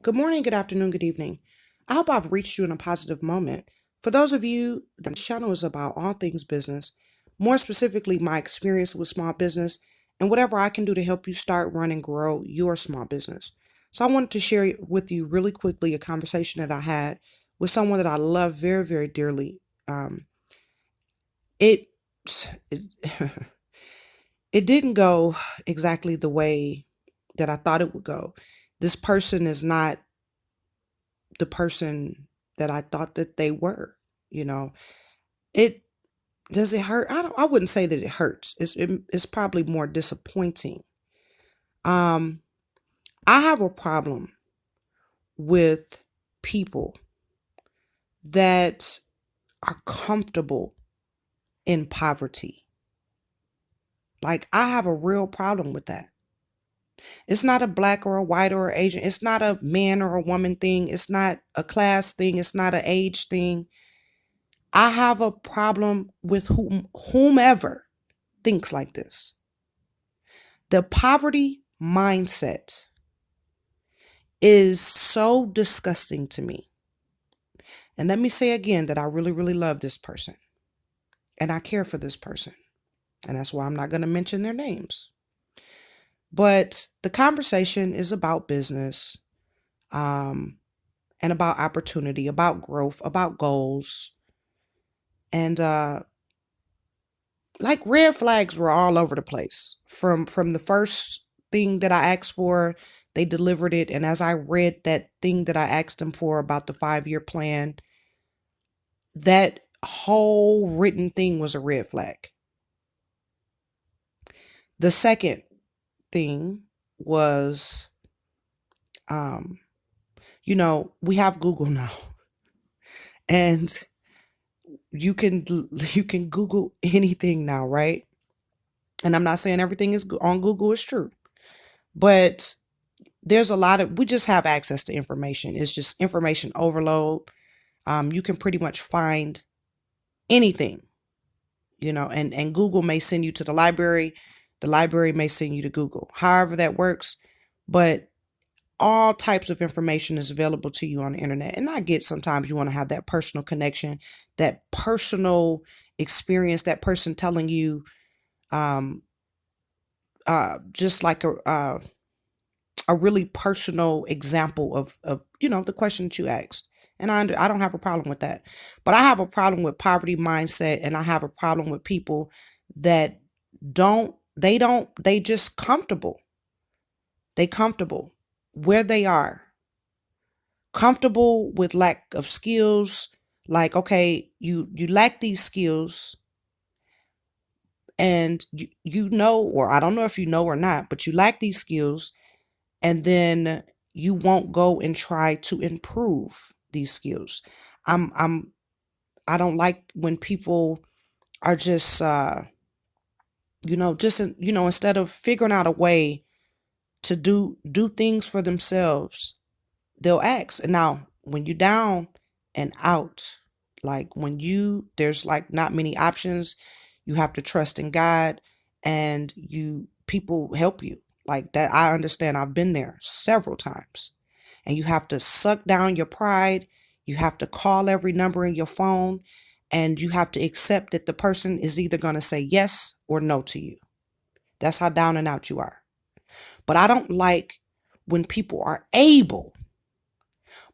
Good morning, good afternoon, good evening. I hope I've reached you in a positive moment. For those of you, the channel is about all things business, more specifically, my experience with small business and whatever I can do to help you start, run, and grow your small business. So, I wanted to share with you really quickly a conversation that I had with someone that I love very, very dearly. Um, it, it, it didn't go exactly the way that I thought it would go. This person is not the person that I thought that they were. You know, it does it hurt? I wouldn't say that it hurts. It's probably more disappointing. Um, I have a problem with people that are comfortable in poverty. Like I have a real problem with that. It's not a black or a white or a Asian. It's not a man or a woman thing. It's not a class thing. It's not an age thing. I have a problem with whomever thinks like this. The poverty mindset is so disgusting to me. And let me say again that I really, really love this person and I care for this person. And that's why I'm not going to mention their names. But the conversation is about business, um, and about opportunity, about growth, about goals. And like red flags were all over the place from the first thing that I asked for. They delivered it, and as I read that thing that I asked them for about the 5-year plan, that whole written thing was a red flag. The second thing was, um we have Google now, and you can Google anything now, right? And I'm not saying everything is on Google is true, but there's a lot of we just have access to information. It's just information overload. You can pretty much find anything, and Google may send you to the library may send you to Google, however that works. But all types of information is available to you on the internet. And I get sometimes you want to have that personal connection, that personal experience, that person telling you, um, just like a really personal example of the question that you asked. And I don't have a problem with that. But I have a problem with poverty mindset, and I have a problem with people that they just comfortable. They comfortable where they are. Comfortable with lack of skills. Like, okay, you lack these skills, and or I don't know if you know or not, but you lack these skills, and then you won't go and try to improve these skills. I'm I don't like when people are just instead of figuring out a way to do things for themselves, they'll ask. And now when you're down and out, like when there's like not many options, you have to trust in God, and people help you like that. I understand. I've been there several times, and you have to suck down your pride. You have to call every number in your phone, and you have to accept that the person is either going to say yes or no to you. That's how down and out you are. But I don't like when people are able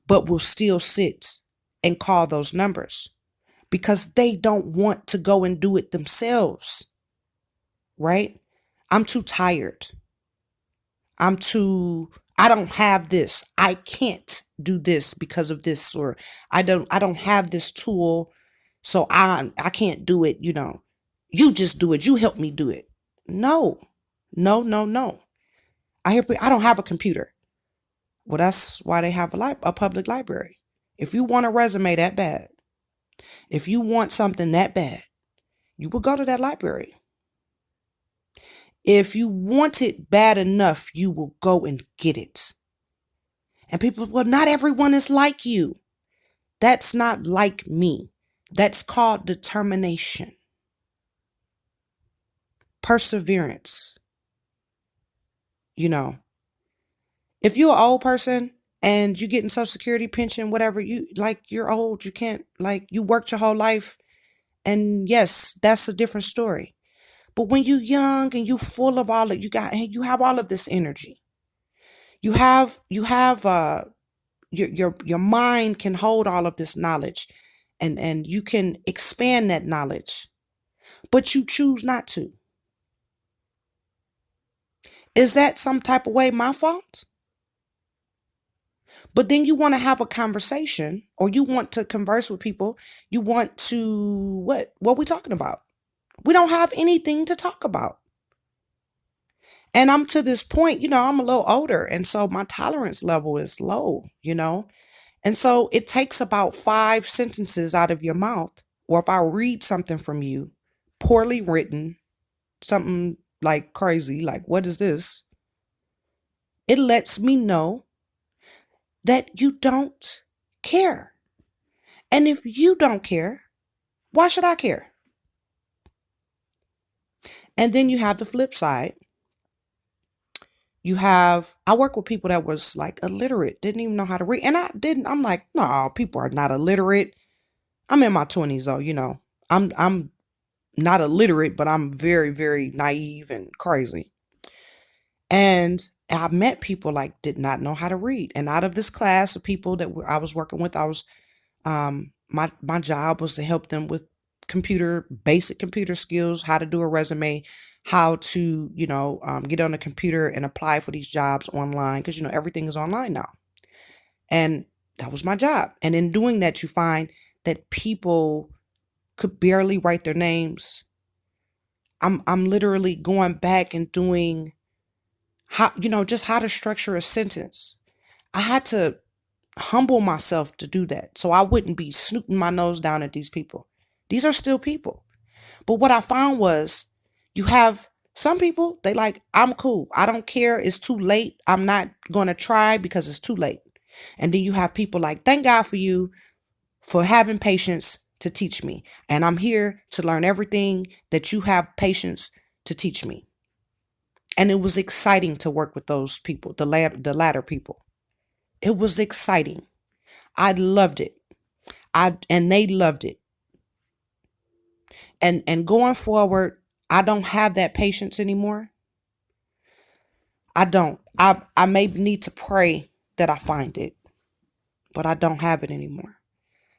but will still sit and call those numbers because they don't want to go and do it themselves, right? I'm too tired. I don't have this. I can't do this because of this, or I don't have this tool, so I can't do it, You just do it. You help me do it. No. No, no, no. I don't have a computer. Well, that's why they have a public library. If you want a resume that bad, if you want something that bad, you will go to that library. If you want it bad enough, you will go and get it. And people, well, not everyone is like you. That's not like me. That's called determination, perseverance. You know, if you're an old person and you getting social security pension, whatever, you like, you're old, you can't, like, you worked your whole life, and yes, that's a different story. But when you young and you full of all that you got, and you have all of this energy, you have your mind can hold all of this knowledge, and you can expand that knowledge, but you choose not to. Is that some type of way my fault? But then you want to have a conversation, or you want to converse with people. You want to, what we talking about? We don't have anything to talk about. And I'm to this point, I'm a little older, and so my tolerance level is low. And so it takes about 5 sentences out of your mouth, or if I read something from you, poorly written, something like crazy, like, what is this? It lets me know that you don't care. And if you don't care, why should I care? And then you have the flip side. I work with people that was like illiterate, didn't even know how to read. And I'm like, no, people are not illiterate. I'm in my 20s though, I'm not illiterate, but I'm very, very naive and crazy. And I met people like did not know how to read. And out of this class of people that I was working with, my job was to help them with basic computer skills, how to do a resume, how to, get on the computer and apply for these jobs online, because, everything is online now. And that was my job. And in doing that, you find that people could barely write their names. I'm literally going back and doing just how to structure a sentence. I had to humble myself to do that, so I wouldn't be snooting my nose down at these people. These are still people. But what I found was, you have some people, they like, I'm cool, I don't care, it's too late, I'm not gonna try because it's too late. And then you have people like, thank God for you for having patience to teach me, and I'm here to learn everything that you have patience to teach me. And it was exciting to work with those people, the latter people. It was exciting. I loved it. And they loved it. And going forward, I don't have that patience anymore. I don't. I may need to pray that I find it, but I don't have it anymore.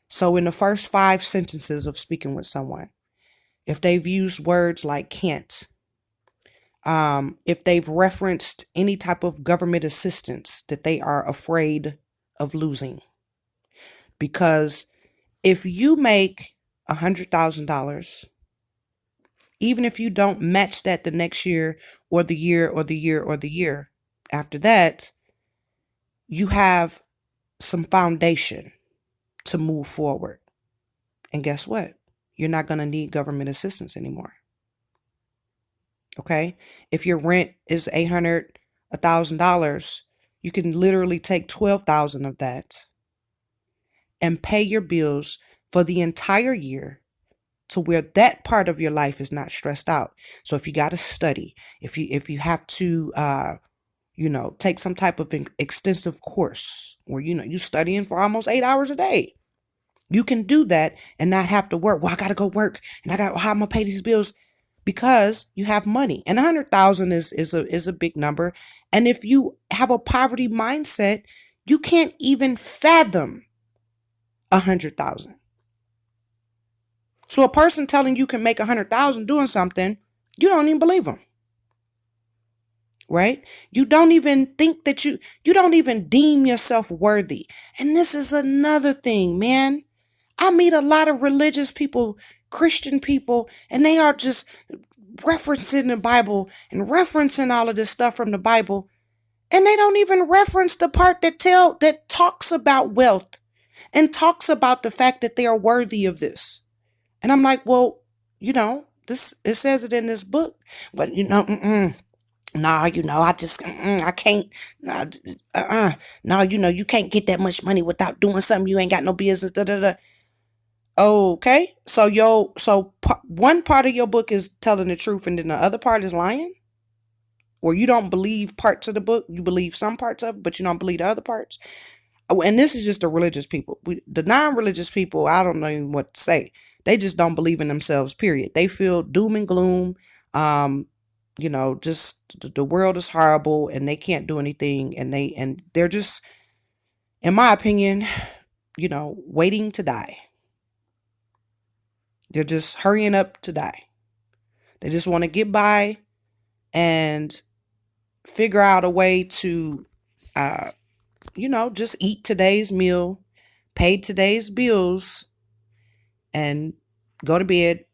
So in the first 5 sentences of speaking with someone, if they've used words like can't, if they've referenced any type of government assistance that they are afraid of losing, because if you make $100,000, even if you don't match that the next year or the year or the year or the year after that, you have some foundation to move forward. And guess what? You're not going to need government assistance anymore. Okay? If your rent is $800, $1,000, you can literally take $12,000 of that and pay your bills for the entire year, to where that part of your life is not stressed out. So if you got to study, if you have to, take some type of extensive course where, you studying for almost 8 hours a day, you can do that and not have to work. Well, I got to go work, and how am I gonna pay these bills? Because you have money, and 100,000 is a big number. And if you have a poverty mindset, you can't even fathom 100,000. So a person telling you can make 100,000 doing something, you don't even believe them. Right? You don't even think that you don't even deem yourself worthy. And this is another thing, man. I meet a lot of religious people, Christian people, and they are just referencing the Bible and referencing all of this stuff from the Bible. And they don't even reference the part that talks about wealth and talks about the fact that they are worthy of this. And I'm like, well, it says it in this book, but I can't, no, you can't get that much money without doing something you ain't got no business, da, da, da. Okay. So one part of your book is telling the truth, and then the other part is lying. or you don't believe parts of the book. You believe some parts of it, but you don't believe the other parts. Oh, and this is just the religious people. The non-religious people, I don't know even what to say. They just don't believe in themselves, period. They feel doom and gloom. Um, just the world is horrible and they can't do anything, and they're just, in my opinion, waiting to die. They're just hurrying up to die. They just want to get by and figure out a way to uh, just eat today's meal, pay today's bills, and go to bed.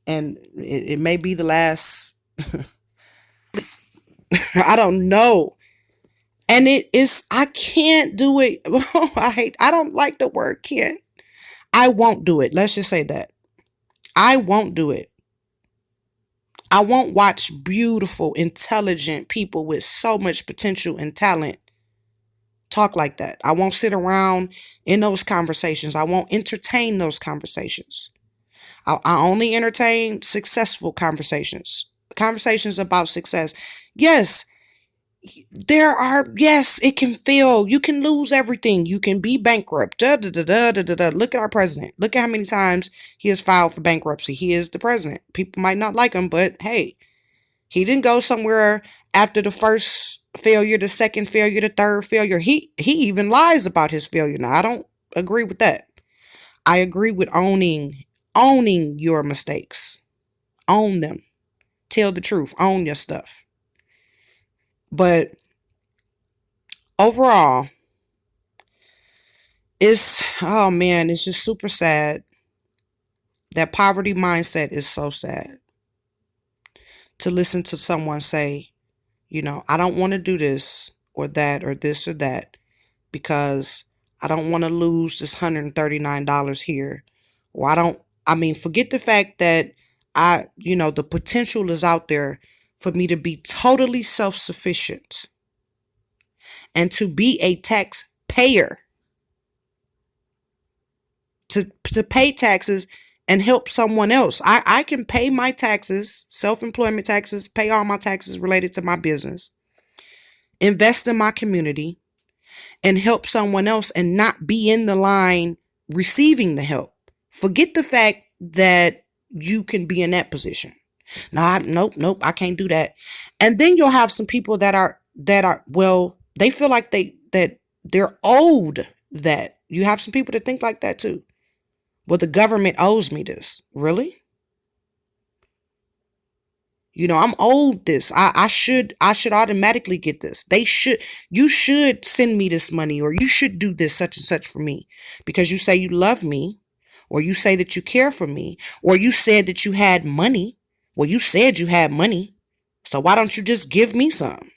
And it may be the last. I don't know. And I can't do it. I don't like the word can't. I won't do it. Let's just say that. I won't do it. I won't watch beautiful, intelligent people with so much potential and talent talk like that. I won't sit around in those conversations. I won't entertain those conversations. I only entertain successful conversations, conversations about success. Yes, yes, it can fail. You can lose everything. You can be bankrupt. Da, da, da, da, da, da, da. Look at our president. Look at how many times he has filed for bankruptcy. He is the president. People might not like him, but hey, he didn't go somewhere after the first failure, the second failure, the third failure. He even lies about his failure. Now, I don't agree with that. I agree with owning your mistakes. Own them. Tell the truth. Own your stuff. But overall, it's just super sad. That poverty mindset is so sad. To listen to someone say, I don't want to do this or that or this or that because I don't want to lose this $139 here. Or forget the fact that the potential is out there for me to be totally self-sufficient and to be a taxpayer, to pay taxes and help someone else. I can pay my taxes, self-employment taxes, pay all my taxes related to my business, invest in my community, and help someone else and not be in the line receiving the help. Forget the fact that you can be in that position. Nope, I can't do that. And then you'll have some people that are they feel like they're owed that. You have some people that think like that too. Well, the government owes me this. Really? I'm owed this. I should automatically get this. You should send me this money, or you should do this such and such for me because you say you love me, or you say that you care for me, or you said that you had money. Well, you said you had money. So why don't you just give me some?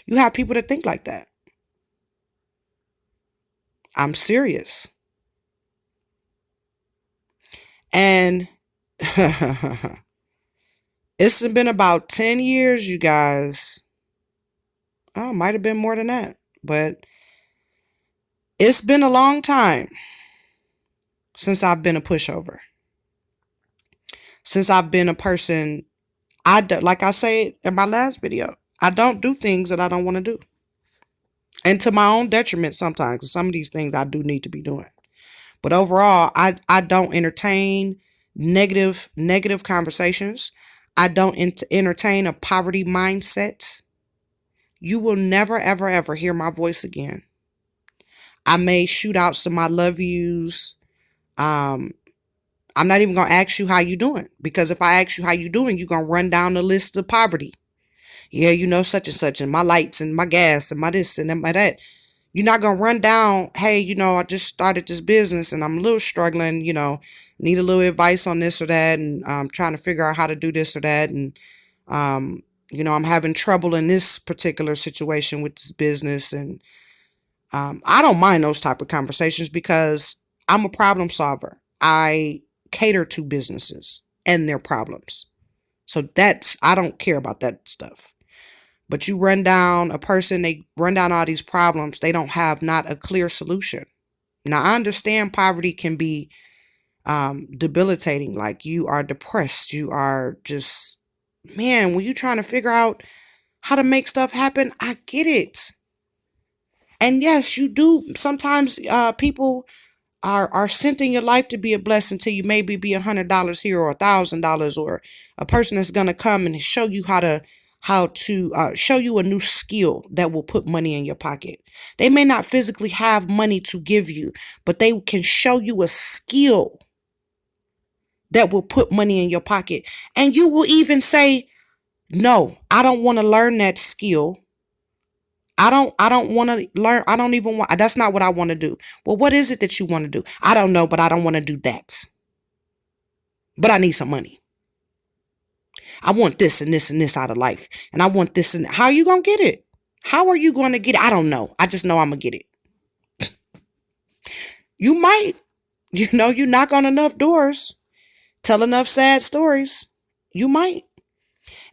You have people that think like that. I'm serious. And it's been about 10 years, you guys. Oh, it might have been more than that. But it's been a long time since I've been a pushover. Since I've been a person, like I said in my last video, I don't do things that I don't want to do. And to my own detriment sometimes, because some of these things I do need to be doing. But overall, I don't entertain negative conversations. I don't entertain a poverty mindset. You will never, ever, ever hear my voice again. I may shoot out some I love yous. I'm not even going to ask you how you doing, because if I ask you how you doing, you're going to run down the list of poverty. Yeah, such and such, and my lights and my gas and my this and my that. You're not going to run down, hey, I just started this business and I'm a little struggling, need a little advice on this or that, and I'm trying to figure out how to do this or that. And, I'm having trouble in this particular situation with this business. And I don't mind those type of conversations because I'm a problem solver. I cater to businesses and their problems. So I don't care about that stuff. But you run down a person, they run down all these problems. They don't have not a clear solution. Now, I understand poverty can be debilitating. Like, you are depressed. You are just, man, when you're trying to figure out how to make stuff happen. I get it. And yes, you do. Sometimes people are sent in your life to be a blessing to you. Maybe be $100 here or $1,000, or a person that's gonna come and show you how to show you a new skill that will put money in your pocket. They may not physically have money to give you, but they can show you a skill that will put money in your pocket. And you will even say, no, I don't want to learn that skill. I don't want to learn. I don't even want, that's not what I want to do. Well, what is it that you want to do? I don't know, but I don't want to do that. But I need some money. I want this and this and this out of life. And I want this. And how are you going to get it? How are you going to get it? I don't know. I just know I'm going to get it. You might, you knock on enough doors, tell enough sad stories. You might.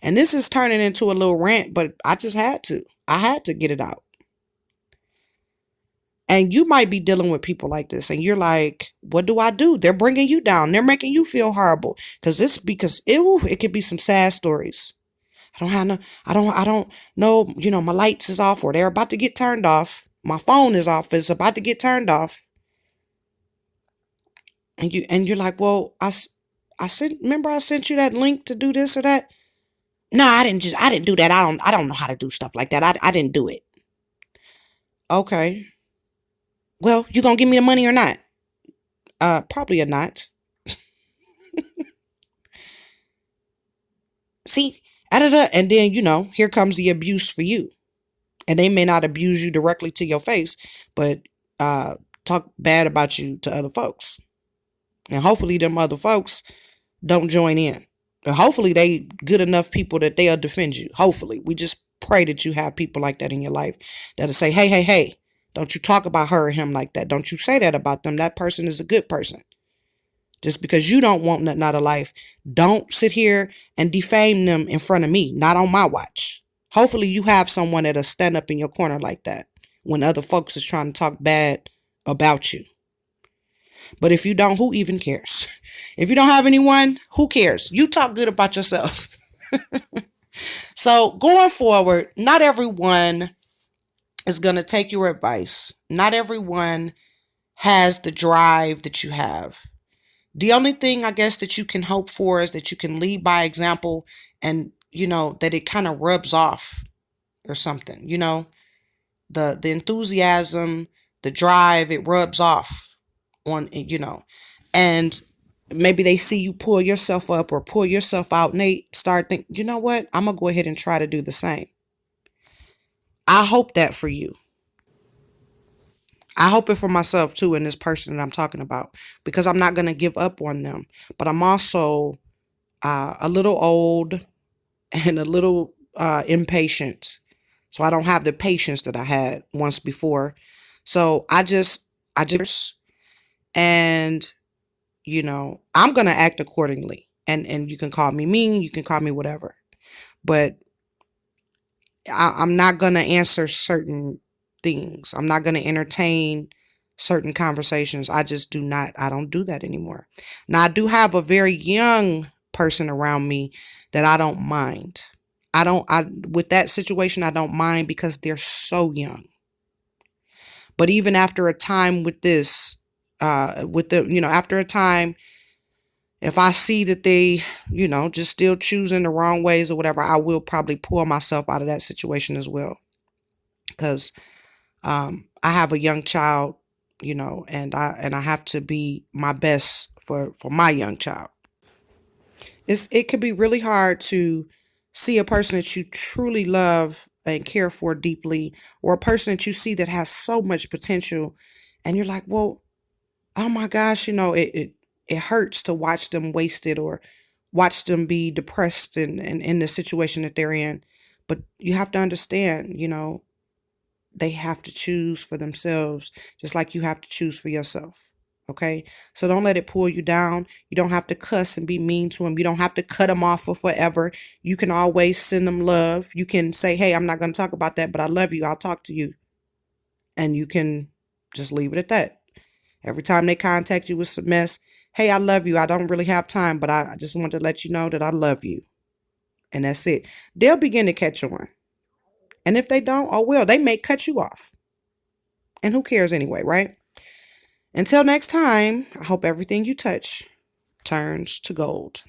And this is turning into a little rant, but I just had to. I had to get it out. And you might be dealing with people like this, and you're like, what do I do? They're bringing you down. They're making you feel horrible because it could be some sad stories. I don't know, my lights is off, or they're about to get turned off. My phone is off. It's about to get turned off. And you're like, well, remember I sent you that link to do this or that? No, I didn't do that. I don't know how to do stuff like that. I didn't do it. Okay. Well, you gonna give me the money or not? Probably or not. See, and then, here comes the abuse for you. And they may not abuse you directly to your face, but talk bad about you to other folks. And hopefully them other folks don't join in. And hopefully they good enough people that they'll defend you. Hopefully. We just pray that you have people like that in your life that'll say, hey, don't you talk about her or him like that. Don't you say that about them. That person is a good person. Just because you don't want nothing out of life, don't sit here and defame them in front of me. Not on my watch. Hopefully you have someone that'll stand up in your corner like that when other folks is trying to talk bad about you. But if you don't, who even cares? If you don't have anyone, who cares? You talk good about yourself. So going forward, not everyone is going to take your advice. Not everyone has the drive that you have. The only thing I guess that you can hope for is that you can lead by example, and, that it kind of rubs off or something, the enthusiasm, the drive, it rubs off on, and maybe they see you pull yourself up or pull yourself out, and they start thinking, you know what? I'm going to go ahead and try to do the same. I hope that for you. I hope it for myself too, and this person that I'm talking about, because I'm not going to give up on them. But I'm also a little old and a little impatient. So I don't have the patience that I had once before. So I just, and, I'm going to act accordingly. And you can call me mean, you can call me whatever. But I'm not going to answer certain things. I'm not going to entertain certain conversations. I don't do that anymore. Now, I do have a very young person around me that I don't mind. With that situation, I don't mind because they're so young. But even after a time with this, after a time, if I see that they, just still choosing the wrong ways or whatever, I will probably pull myself out of that situation as well. Because I have a young child, and I have to be my best for my young child. It could be really hard to see a person that you truly love and care for deeply, or a person that you see that has so much potential, and you're like, well, oh my gosh, it hurts to watch them wasted or watch them be depressed and in the situation that they're in. But you have to understand, they have to choose for themselves, just like you have to choose for yourself. Okay. So don't let it pull you down. You don't have to cuss and be mean to them. You don't have to cut them off for forever. You can always send them love. You can say, hey, I'm not going to talk about that, but I love you. I'll talk to you. And you can just leave it at that. Every time they contact you with some mess, hey, I love you. I don't really have time, but I just want to let you know that I love you. And that's it. They'll begin to catch on. And if they don't, oh well, they may cut you off. And who cares anyway, right? Until next time, I hope everything you touch turns to gold.